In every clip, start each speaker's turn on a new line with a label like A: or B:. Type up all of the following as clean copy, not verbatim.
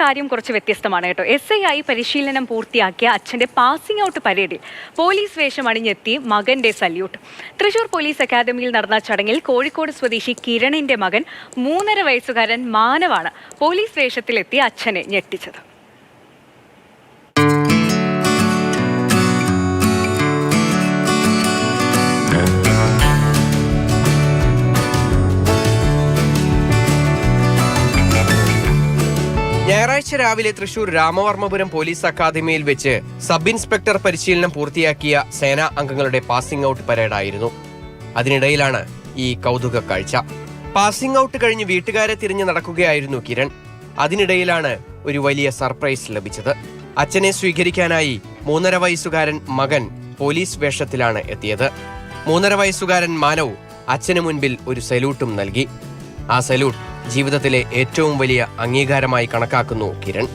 A: കാര്യം കുറച്ച് വ്യത്യസ്തമാണ് കേട്ടോ. SI പരിശീലനം പൂർത്തിയാക്കിയ അച്ഛന്റെ പാസിംഗ് ഔട്ട് പരേഡിൽ പോലീസ് വേഷം അണിഞ്ഞെത്തി മകന്റെ സല്യൂട്ട്. തൃശൂർ പോലീസ് അക്കാദമിയിൽ നടന്ന ചടങ്ങിൽ കോഴിക്കോട് സ്വദേശി കിരണിന്റെ മകൻ 3.5 വയസ്സുകാരൻ മാനവാണ് പോലീസ് വേഷത്തിലെത്തി അച്ഛനെ ഞെട്ടിച്ചത്.
B: ഞായറാഴ്ച രാവിലെ തൃശൂർ രാമവർമ്മപുരം പോലീസ് അക്കാദമിയിൽ വെച്ച് സബ് ഇൻസ്പെക്ടർ പരിശീലനം പൂർത്തിയാക്കിയ സേനാ അംഗങ്ങളുടെ പാസിംഗ് ഔട്ട് പരേഡായിരുന്നു. അതിനിടയിലാണ് ഈ കൗതുക കാഴ്ച. പാസിംഗ് ഔട്ട് കഴിഞ്ഞ് വീട്ടുകാരെ തിരിഞ്ഞു നടക്കുകയായിരുന്നു കിരൺ. അതിനിടയിലാണ് ഒരു വലിയ സർപ്രൈസ് ലഭിച്ചത്. അച്ഛനെ സ്വീകരിക്കാനായി 3.5 വയസ്സുകാരൻ മകൻ പോലീസ് വേഷത്തിലാണ് എത്തിയത്. 3.5 വയസ്സുകാരൻ മാനവ് അച്ഛന് മുൻപിൽ ഒരു സല്യൂട്ടും നൽകി. ആ സല്യൂട്ട് ജീവിതത്തിലെ ഏറ്റവും വലിയ അംഗീകാരമായി കണക്കാക്കുന്നു കിരൺ.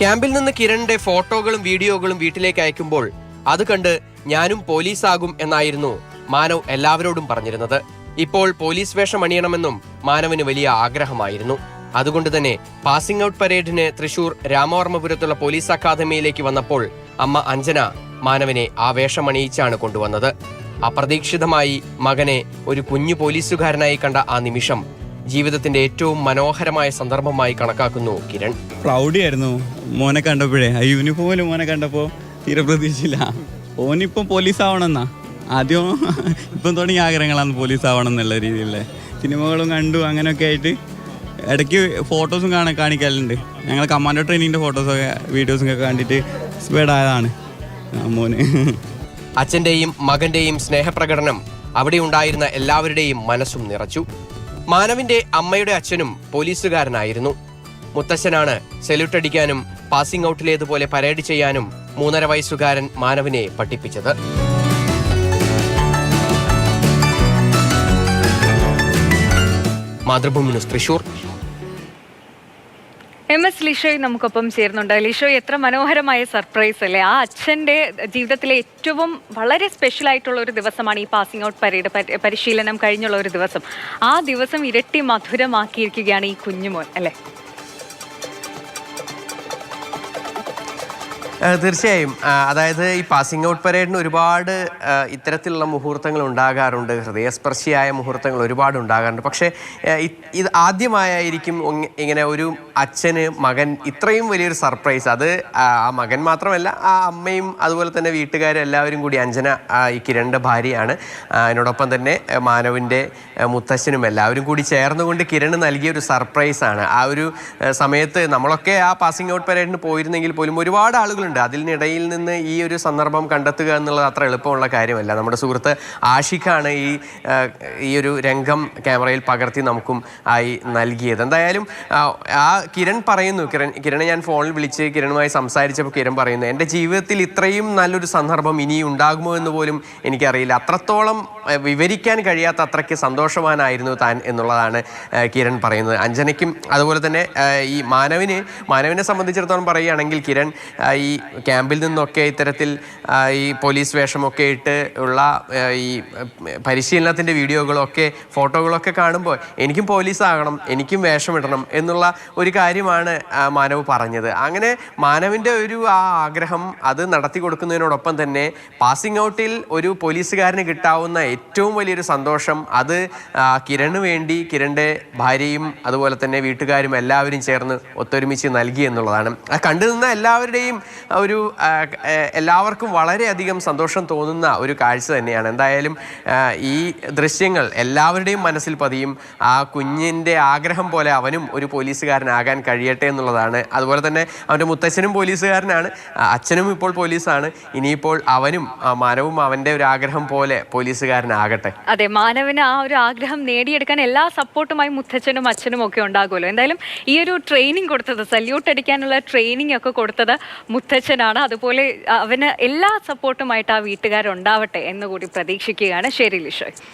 B: ക്യാമ്പിൽ നിന്ന് കിരണിന്റെ ഫോട്ടോകളും വീഡിയോകളും വീട്ടിലേക്ക് അയക്കുമ്പോൾ അത് കണ്ട് ഞാനും പോലീസാകും എന്നായിരുന്നു മാനവ് എല്ലാവരോടും പറഞ്ഞിരുന്നത്. ഇപ്പോൾ പോലീസ് വേഷം അണിയണമെന്നും മാനവിന് വലിയ ആഗ്രഹമായിരുന്നു. അതുകൊണ്ട് തന്നെ പാസിംഗ് ഔട്ട് പരേഡിന് തൃശൂർ രാമവർമ്മപുരത്തുള്ള പോലീസ് അക്കാദമിയിലേക്ക് വന്നപ്പോൾ അമ്മ അഞ്ജന മാനവിനെ ആ വേഷം അണിയിച്ചാണ് കൊണ്ടുവന്നത്. അപ്രതീക്ഷിതമായി മകനെ ഒരു കുഞ്ഞു പോലീസുകാരനായി കണ്ട ആ നിമിഷം ജീവിതത്തിന്റെ ഏറ്റവും മനോഹരമായ സന്ദർഭമായി കണക്കാക്കുന്നു കിരൺ.
C: പ്രൗഡിയായിരുന്നു മോനെ കണ്ടപ്പോഴേ. ആ യൂണിഫോമിൽ മോനെ കണ്ടപ്പോൾ തീരെ പ്രതീക്ഷയില്ല. ഓനിപ്പം പോലീസ് ആവണമെന്നാ ആദ്യം. ഇപ്പം തുടങ്ങിയ ആഗ്രഹങ്ങളാണ് പോലീസ് ആവണം എന്നുള്ള രീതിയിലുള്ള സിനിമകളും കണ്ടു. അങ്ങനെയൊക്കെ ആയിട്ട് ഇടയ്ക്ക് ഫോട്ടോസും കാണിക്കലുണ്ട്. ഞങ്ങൾ കമാൻഡോ ട്രെയിനിങ്ങിൻ്റെ ഫോട്ടോസൊക്കെ വീഡിയോസൊക്കെ കണ്ടിട്ട് ഇൻസ്പയർഡ് ആയതാണ് മോന്.
B: അച്ഛന്റെയും മകന്റെയും സ്നേഹപ്രകടനം അവിടെ ഉണ്ടായിരുന്ന എല്ലാവരുടെയും മനസ്സും നിറച്ചു. മാനവിന്റെ അമ്മയുടെ അച്ഛനും പോലീസുകാരനായിരുന്നു. മുത്തച്ഛനാണ് സല്യൂട്ട് അടിക്കാനും പാസിംഗ് ഔട്ടിലേതുപോലെ പരേഡ് ചെയ്യാനും 3.5 വയസ്സുകാരൻ മാനവിനെ പഠിപ്പിച്ചത്. മാതൃഭൂമി ന്യൂസ് തൃശൂർ.
A: MS ലിഷോയ് നമുക്കൊപ്പം ചേരുന്നുണ്ട്. ലിഷോയ്, എത്ര മനോഹരമായ സർപ്രൈസ് അല്ലേ! ആ അച്ഛൻ്റെ ജീവിതത്തിലെ ഏറ്റവും വളരെ സ്പെഷ്യൽ ആയിട്ടുള്ള ഒരു ദിവസമാണ് ഈ പാസിംഗ് ഔട്ട് പരേഡ്, പരിശീലനം കഴിഞ്ഞുള്ള ഒരു ദിവസം. ആ ദിവസം ഇരട്ടി മധുരമാക്കിയിരിക്കുകയാണ് ഈ കുഞ്ഞുമോൻ അല്ലേ?
B: തീർച്ചയായും. അതായത് ഈ പാസിംഗ് ഔട്ട് പരേഡിന് ഒരുപാട് ഇത്തരത്തിലുള്ള മുഹൂർത്തങ്ങൾ ഉണ്ടാകാറുണ്ട്. ഹൃദയസ്പർശിയായ മുഹൂർത്തങ്ങൾ ഒരുപാട് ഉണ്ടാകാറുണ്ട്. പക്ഷേ ഇത് ആദ്യമായിരിക്കും ഇങ്ങനെ ഒരു അച്ഛന് മകൻ ഇത്രയും വലിയൊരു സർപ്രൈസ്. അത് ആ മകൻ മാത്രമല്ല, ആ അമ്മയും അതുപോലെ തന്നെ വീട്ടുകാരും എല്ലാവരും കൂടി. അഞ്ജന ഈ കിരണിൻ്റെ ഭാര്യയാണ്. അതിനോടൊപ്പം തന്നെ മാനവിൻ്റെ മുത്തശ്ശനും എല്ലാവരും കൂടി ചേർന്നുകൊണ്ട് കിരണ് നൽകിയ ഒരു സർപ്രൈസാണ്. ആ ഒരു സമയത്ത് നമ്മളൊക്കെ ആ പാസിംഗ് ഔട്ട് പരേഡിന് പോയിരുന്നെങ്കിൽ പോലും ഒരുപാട് ആളുകൾ അതിനിടയിൽ നിന്ന് ഈ ഒരു സന്ദർഭം കണ്ടെത്തുക എന്നുള്ളത് അത്ര എളുപ്പമുള്ള കാര്യമല്ല. നമ്മുടെ സുഹൃത്ത് ആഷിഖാണ് ഈ ഒരു രംഗം ക്യാമറയിൽ പകർത്തി നമുക്കും ആയി നൽകിയത്. എന്തായാലും ആ കിരൺ പറയുന്നു, കിരണ് ഞാൻ ഫോണിൽ വിളിച്ച് കിരണുമായി സംസാരിച്ചപ്പോൾ കിരൺ പറയുന്നു, എൻ്റെ ജീവിതത്തിൽ ഇത്രയും നല്ലൊരു സന്ദർഭം ഇനി ഉണ്ടാകുമോ എന്ന് പോലും എനിക്കറിയില്ല. അത്രത്തോളം വിവരിക്കാൻ കഴിയാത്ത അത്രയ്ക്ക് സന്തോഷവാനായിരുന്നു താൻ എന്നുള്ളതാണ് കിരൺ പറയുന്നത്. അഞ്ജനയ്ക്കും അതുപോലെ തന്നെ ഈ മാനവിനെ സംബന്ധിച്ചിടത്തോളം പറയുകയാണെങ്കിൽ കിരൺ ഈ ക്യാമ്പിൽ നിന്നൊക്കെ ഇത്തരത്തിൽ ഈ പോലീസ് വേഷമൊക്കെ ഇട്ട് ഉള്ള ഈ പരിശീലനത്തിൻ്റെ വീഡിയോകളൊക്കെ ഫോട്ടോകളൊക്കെ കാണുമ്പോൾ എനിക്കും പോലീസാകണം, എനിക്കും വേഷമിടണം എന്നുള്ള ഒരു കാര്യമാണ് മാനവ് പറഞ്ഞത്. അങ്ങനെ മാനവിൻ്റെ ഒരു ആ ആഗ്രഹം അത് നടത്തി കൊടുക്കുന്നതിനോടൊപ്പം തന്നെ പാസിംഗ് ഔട്ടിൽ ഒരു പോലീസുകാരന് കിട്ടാവുന്ന ഏറ്റവും വലിയൊരു സന്തോഷം അത് കിരണ് വേണ്ടി കിരണിൻ്റെ ഭാര്യയും അതുപോലെ തന്നെ വീട്ടുകാരും എല്ലാവരും ചേർന്ന് ഒത്തൊരുമിച്ച് നൽകി എന്നുള്ളതാണ്. കണ്ടു നിന്ന എല്ലാവരുടെയും എല്ലാവർക്കും വളരെയധികം സന്തോഷം തോന്നുന്ന ഒരു കാഴ്ച തന്നെയാണ്. എന്തായാലും ഈ ദൃശ്യങ്ങൾ എല്ലാവരുടെയും മനസ്സിൽ പതിയും. ആ കുഞ്ഞിൻ്റെ ആഗ്രഹം പോലെ അവനും ഒരു പോലീസുകാരനാകാൻ കഴിയട്ടെ എന്നുള്ളതാണ്. അതുപോലെ തന്നെ അവൻ്റെ മുത്തച്ഛനും പോലീസുകാരനാണ്, അച്ഛനും ഇപ്പോൾ പോലീസാണ്. ഇനിയിപ്പോൾ അവനും മാനവും അവൻ്റെ ഒരു ആഗ്രഹം പോലെ പോലീസുകാരനാകട്ടെ.
A: അതെ, മാനവിന് ആ ഒരു ആഗ്രഹം നേടിയെടുക്കാൻ എല്ലാ സപ്പോർട്ടുമായി മുത്തച്ഛനും അച്ഛനും ഒക്കെ ഉണ്ടാകുമല്ലോ. എന്തായാലും ഈ ഒരു ട്രെയിനിങ് കൊടുത്തത്, സല്യൂട്ട് അടിക്കാനുള്ള ട്രെയിനിങ് ഒക്കെ കൊടുത്തത് മുത്തച്ഛനാണ്. അതുപോലെ അവന് എല്ലാ സപ്പോർട്ടുമായിട്ട് ആ വീട്ടുകാരുണ്ടാവട്ടെ എന്നുകൂടി പ്രതീക്ഷിക്കുകയാണ്. ശരി ലിഷോയ്.